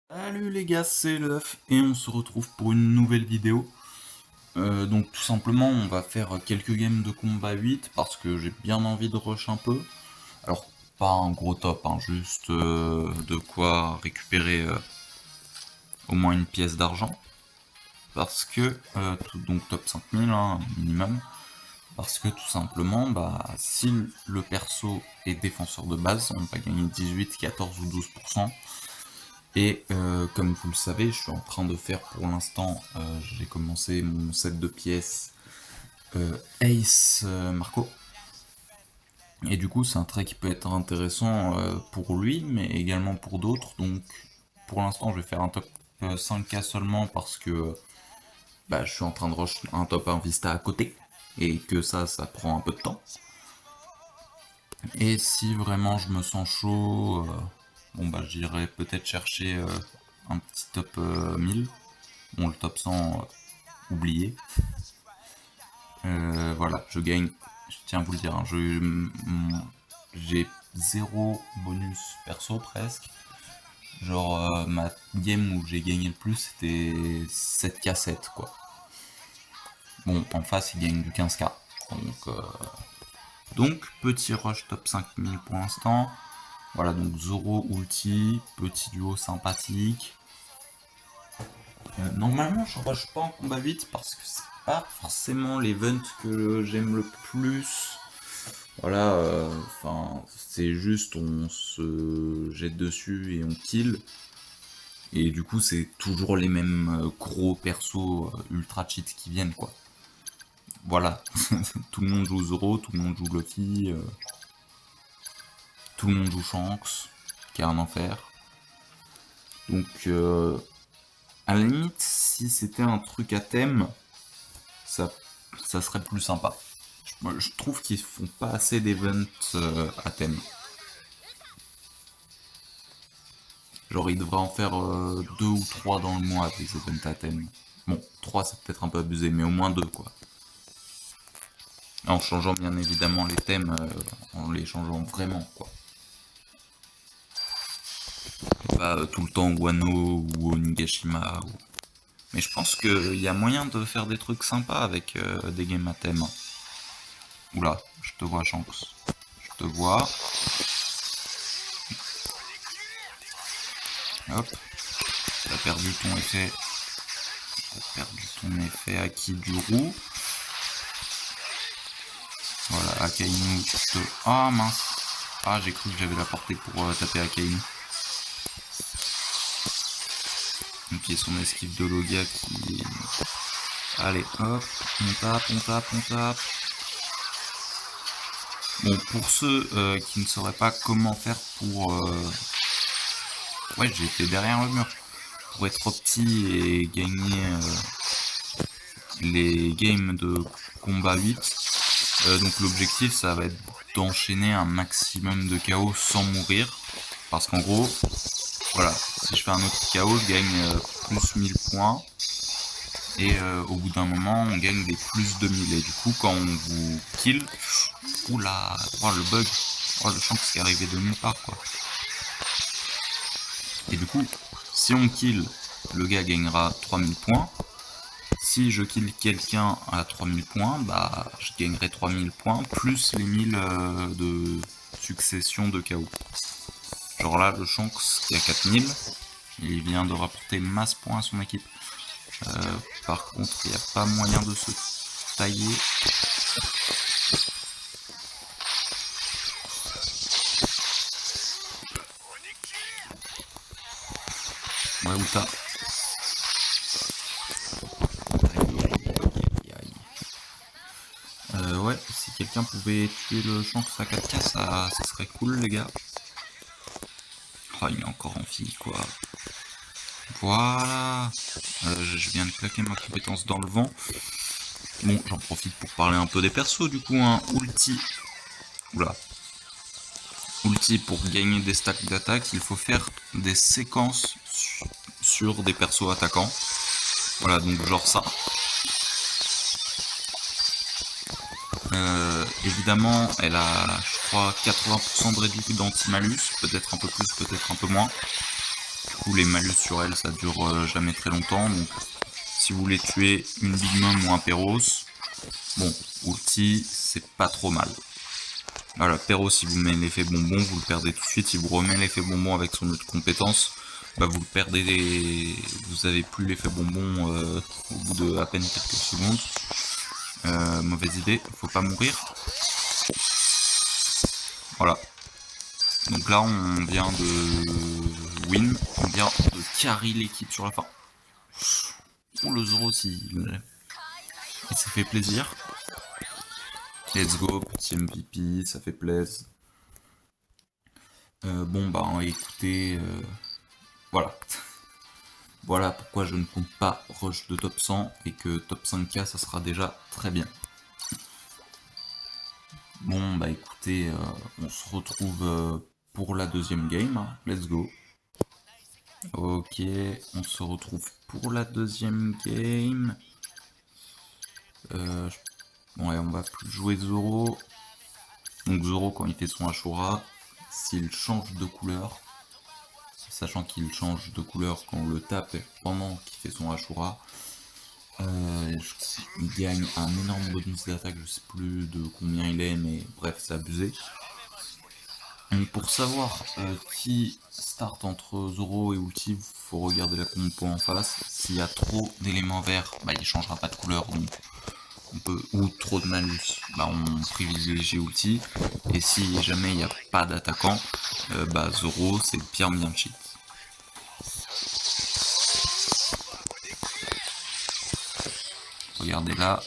Salut les gars, c'est l'œuf et on se retrouve pour une nouvelle vidéo. Donc tout simplement on va faire quelques games de combat 8 parce que j'ai bien envie de rush un peu. Alors pas un gros top, hein, juste de quoi récupérer au moins une pièce d'argent. Parce que, donc top 5000 hein, minimum. Parce que tout simplement, si le perso est défenseur de base, on va gagner 18, 14 ou 12%. Et comme vous le savez, je suis en train de faire pour l'instant, j'ai commencé mon set de pièces Ace Marco. Et du coup, c'est un trait qui peut être intéressant pour lui, mais également pour d'autres. Donc pour l'instant, je vais faire un top 5K seulement parce que je suis en train de rush un top 1 Vista à côté. Et que ça prend un peu de temps. Et si vraiment je me sens chaud, j'irai peut-être chercher un petit top 1000. Bon, le top 100, oublié. Voilà, je gagne, je tiens à vous le dire, hein, j'ai zéro bonus perso presque. Genre, ma game où j'ai gagné le plus, c'était 7k7 quoi. Bon, en face, il gagne du 15k. Donc, petit rush top 5000 pour l'instant. Voilà, donc Zoro ulti, petit duo sympathique. Normalement, je rush pas en combat vite parce que c'est pas forcément l'event que j'aime le plus. Voilà, c'est juste on se jette dessus et on kill. Et du coup, c'est toujours les mêmes gros persos ultra cheat qui viennent, quoi. Voilà, tout le monde joue Zoro, tout le monde joue Luffy, tout le monde joue Shanks, qui est un enfer. Donc, à la limite, si c'était un truc à thème, ça, ça serait plus sympa. Je trouve qu'ils font pas assez d'events à thème. Genre, ils devraient en faire 2 ou 3 dans le mois, des events à thème. Bon, 3 c'est peut-être un peu abusé, mais au moins 2 quoi. En changeant bien évidemment les thèmes, en les changeant vraiment quoi. Pas tout le temps Wano ou Onigashima. Mais je pense qu'il y a moyen de faire des trucs sympas avec des games à thème. Oula, je te vois Shanks. Je te vois. Hop. T'as perdu ton effet. T'as perdu ton effet acquis du roux. Voilà, Akainu te... Ah mince. Ah, j'ai cru que j'avais la portée pour taper Akainu. Ok, son esquive de Logia qui... Allez, hop, on tape, on tape, on tape. Bon, pour ceux qui ne sauraient pas comment faire pour... Ouais, j'ai été derrière le mur. Pour être petit et gagner les games de combat 8. Donc l'objectif, ça va être d'enchaîner un maximum de KO sans mourir. Parce qu'en gros, voilà, si je fais un autre KO, je gagne plus 1000 points. Et au bout d'un moment, on gagne des plus de 1000. Et du coup, quand on vous kill... Oula, oh le bug. Oh le champ qui est arrivé de nulle part quoi. Et du coup, si on kill, le gars gagnera 3000 points. Si je kill quelqu'un à 3000 points, je gagnerai 3000 points plus les 1000 de succession de KO. Genre là, le Shanks qui a 4000, il vient de rapporter masse points à son équipe. Par contre, il n'y a pas moyen de se tailler. Ouais, ou t'as... Ouais, si quelqu'un pouvait tuer le Shanks à 4K, ça serait cool, les gars. Oh, il est encore en fille, quoi. Voilà. Je viens de claquer ma compétence dans le vent. Bon, j'en profite pour parler un peu des persos, du coup, hein. Ulti. Oula. Ulti, pour gagner des stacks d'attaque, il faut faire des séquences sur des persos attaquants. Voilà, donc genre ça. Évidemment, elle a, je crois, 80% de réduction d'anti-malus, peut-être un peu plus, peut-être un peu moins. coup les malus sur elle ça dure jamais très longtemps, donc si vous voulez tuer une Big Mom ou un Perros, bon, ulti c'est pas trop mal. Voilà, Perros si vous mettez l'effet bonbon, vous le perdez tout de suite. Si vous remettez l'effet bonbon avec son autre compétence, bah vous le perdez, vous avez plus l'effet bonbon au bout de à peine quelques secondes. Mauvaise idée, faut pas mourir. Voilà. Donc là on vient de win, on vient de carry l'équipe sur la fin. Pour le Zoro aussi, il s'est fait plaisir. Let's go, petit MVP, ça fait plaisir. Bon bah écoutez, voilà. Voilà pourquoi je ne compte pas rush de top 100 et que top 5k ça sera déjà très bien. Bon bah écoutez, on se retrouve pour la deuxième game, let's go. Ok, on se retrouve pour la deuxième game. Ouais, on va plus jouer Zoro. Donc Zoro quand il fait son Ashura, s'il change de couleur, sachant qu'il change de couleur quand on le tape pendant qu'il fait son Ashura, il gagne un énorme bonus d'attaque, je sais plus de combien il est, mais bref, c'est abusé. Donc pour savoir qui start entre Zoro et Ulti, faut regarder la compo en face. S'il y a trop d'éléments verts, bah il changera pas de couleur, donc on peut, ou trop de malus, bah on privilégie Ulti. Et si jamais il n'y a pas d'attaquant, bah Zoro c'est le pire bien cheat. Regardez là,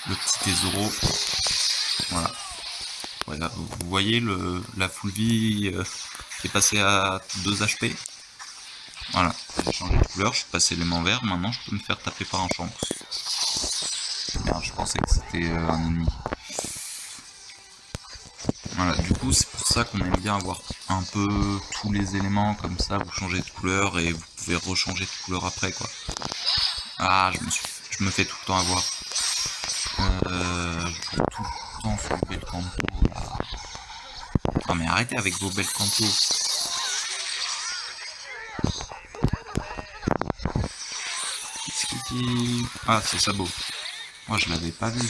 le petit Zoro, voilà. Voilà, vous voyez la full vie qui est passée à 2 HP. Voilà, j'ai changé de couleur, je suis passé l'élément vert, maintenant je peux me faire taper par un Shanks. Merde, je pensais que c'était un ennemi. Voilà, du coup c'est pour ça qu'on aime bien avoir un peu tous les éléments comme ça, vous changez de couleur et vous pouvez rechanger de couleur après quoi. Ah, je me fais tout le temps avoir. Je joue tout le temps sur le bel campo là. Non mais arrêtez avec vos belles campos. Ah, c'est Sabot. Moi, je l'avais pas vu.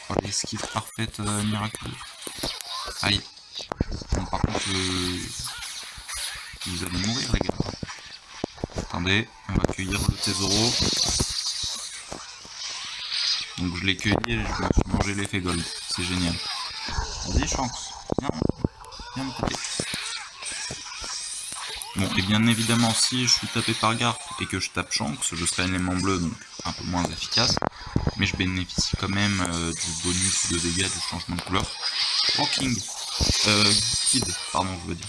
Oh, l'esquive parfaite miraculeuse. Aïe. Bon, par contre, vous allez mourir, les gars. Attendez, on va cueillir le Tesoro. Donc, je l'ai cueilli et je me suis mangé l'effet gold. C'est génial. Vas-y, Shanks. Viens me taper. Bon, et bien évidemment, si je suis tapé par Garp et que je tape Shanks, je serai un élément bleu, donc un peu moins efficace. Mais je bénéficie quand même du bonus de dégâts du changement de couleur. Oh, King. Kid, pardon, je veux dire.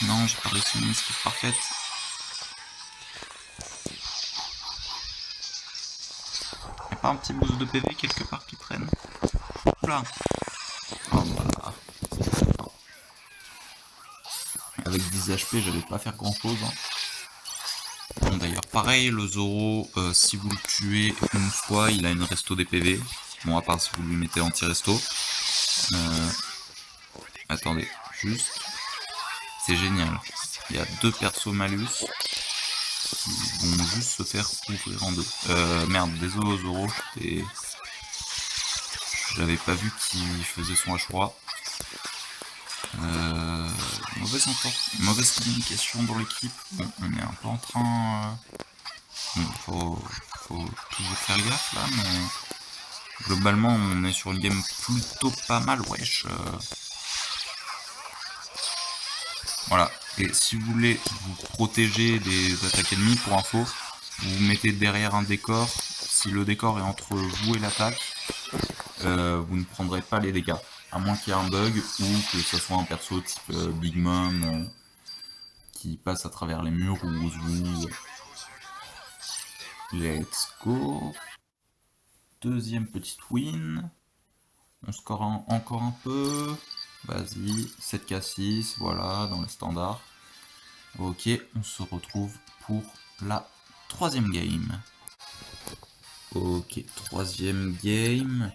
Non, j'ai pas réussi une esquive parfaite. Y'a pas un petit boost de PV quelque part qui traîne? Oula. Oh, voilà. Avec 10 HP, j'allais pas faire grand chose. Hein. Bon, d'ailleurs, pareil, le Zoro, si vous le tuez une fois, il a une resto des PV. Bon, à part si vous lui mettez anti-resto. Attendez, juste. C'est génial. Il y a 2 persos malus qui vont juste se faire ouvrir en 2. Merde, désolé Zoro, j'avais pas vu qu'il faisait son H3. Mauvaise communication dans l'équipe. Bon, on est un peu en train... Bon, faut toujours faire gaffe là, mais... Globalement, on est sur une game plutôt pas mal, wesh. Voilà. Et si vous voulez vous protéger des attaques ennemies, pour info, vous vous mettez derrière un décor. Si le décor est entre vous et l'attaque, vous ne prendrez pas les dégâts. À moins qu'il y ait un bug ou que ce soit un perso type Big Mom qui passe à travers les murs ou vous. Let's go. Deuxième petite win. On score encore un peu. Vas-y, 7k6, voilà, dans les standards. Ok, on se retrouve pour la troisième game. Ok, troisième game.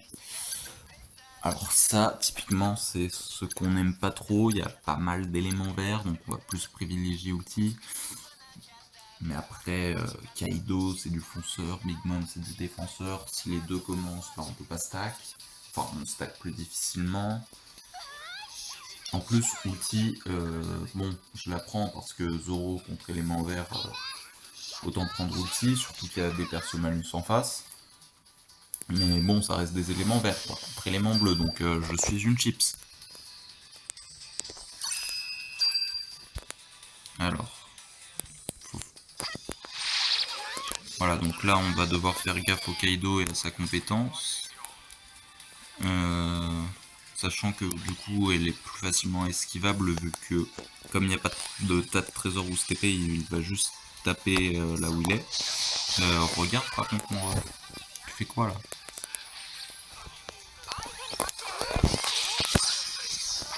Alors ça, typiquement, c'est ce qu'on n'aime pas trop. Il y a pas mal d'éléments verts, donc on va plus privilégier outil. Mais après, Kaido c'est du fonceur, Big Mom c'est du défenseur. Si les deux commencent, bah, on peut pas stack. Enfin, on stack plus difficilement. En plus, outil, bon, je la prends parce que Zoro contre élément vert, autant prendre outil, surtout qu'il y a des persos malus en face. Mais bon, ça reste des éléments verts, quoi, contre éléments bleus, donc je suis une chips. Alors, voilà, donc là on va devoir faire gaffe au Kaido et à sa compétence. Sachant que du coup elle est plus facilement esquivable vu que comme il n'y a pas de tas de trésors ou TP, il va juste taper là où il est. Regarde par contre, tu fais quoi là?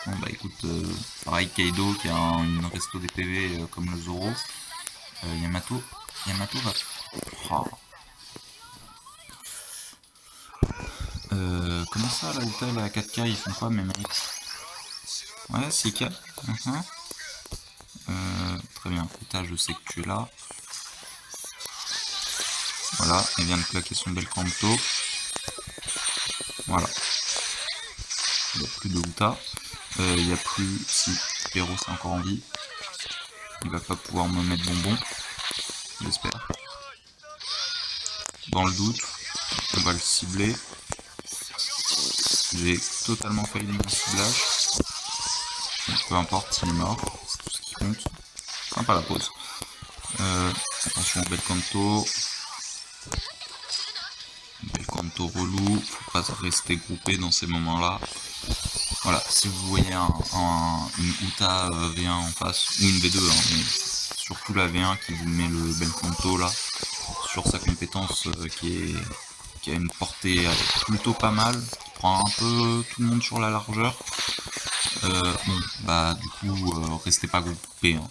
Bon bah écoute, pareil Kaido qui a une resto des PV comme le Zoro. Yamato va... Oh. Comment ça, là, Uta, la 4K, ils font quoi, mes mecs? Ouais, 6K. Très bien. Uta, je sais que tu es là. Voilà, il vient de claquer son bel canto. Voilà. Il n'y a plus de Uta. Il n'y a plus... Si, Hero c'est encore en vie. Il va pas pouvoir me mettre bonbon. J'espère. Dans le doute, on va le cibler. J'ai totalement failli mon ciblage. Donc, peu importe s'il est mort, c'est tout ce qui compte. Sympa la pause. Attention, bel canto. Bel canto relou. Faut pas rester groupé dans ces moments-là. Voilà, si vous voyez une Uta V1 en face, ou une V2, hein, mais surtout la V1 qui vous met le bel canto là, sur sa compétence qui a une portée plutôt pas mal, qui prend un peu tout le monde sur la largeur. Bon, bah du coup, restez pas groupés. Hein.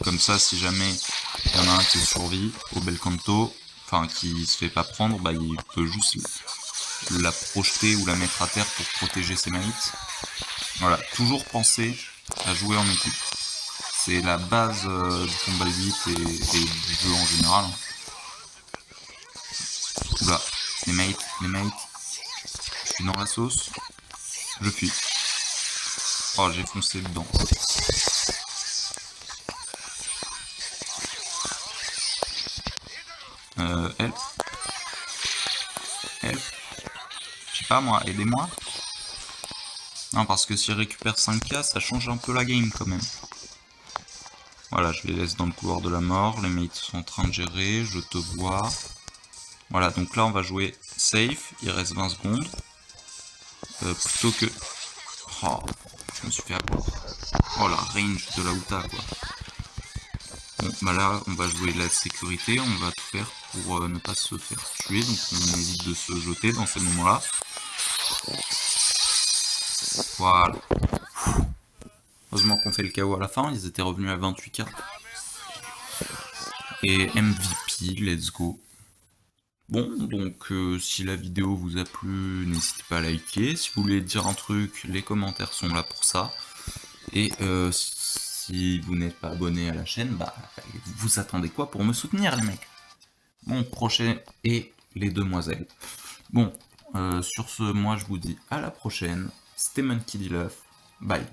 Comme ça, si jamais il y en a un qui survit au bel canto, enfin qui se fait pas prendre, bah il peut juste la projeter ou la mettre à terre pour protéger ses mates. Voilà, toujours penser à jouer en équipe. C'est la base du combat 8 et du jeu en général. Oula, les mates, je suis dans la sauce, je fuis. Oh, j'ai foncé dedans. Help. Help. Je sais pas moi, aidez-moi. Non, parce que s'il récupère 5K, ça change un peu la game quand même. Voilà, je les laisse dans le couloir de la mort. Les mates sont en train de gérer, je te vois. Voilà, donc là on va jouer safe, il reste 20 secondes. Plutôt que... Oh, je me suis fait avoir. Oh la range de la Uta quoi. Bon, bah là on va jouer la sécurité, on va tout faire pour ne pas se faire tuer, donc on évite de se jeter dans ces moments-là. Voilà. Heureusement qu'on fait le KO à la fin, ils étaient revenus à 28K. Et MVP, let's go. Bon, donc si la vidéo vous a plu, n'hésitez pas à liker. Si vous voulez dire un truc, les commentaires sont là pour ça. Et si vous n'êtes pas abonné à la chaîne, bah vous attendez quoi pour me soutenir les mecs? Bon, prochain et les demoiselles. Bon, sur ce, moi je vous dis à la prochaine. C'était Monkey D. Love. Bye.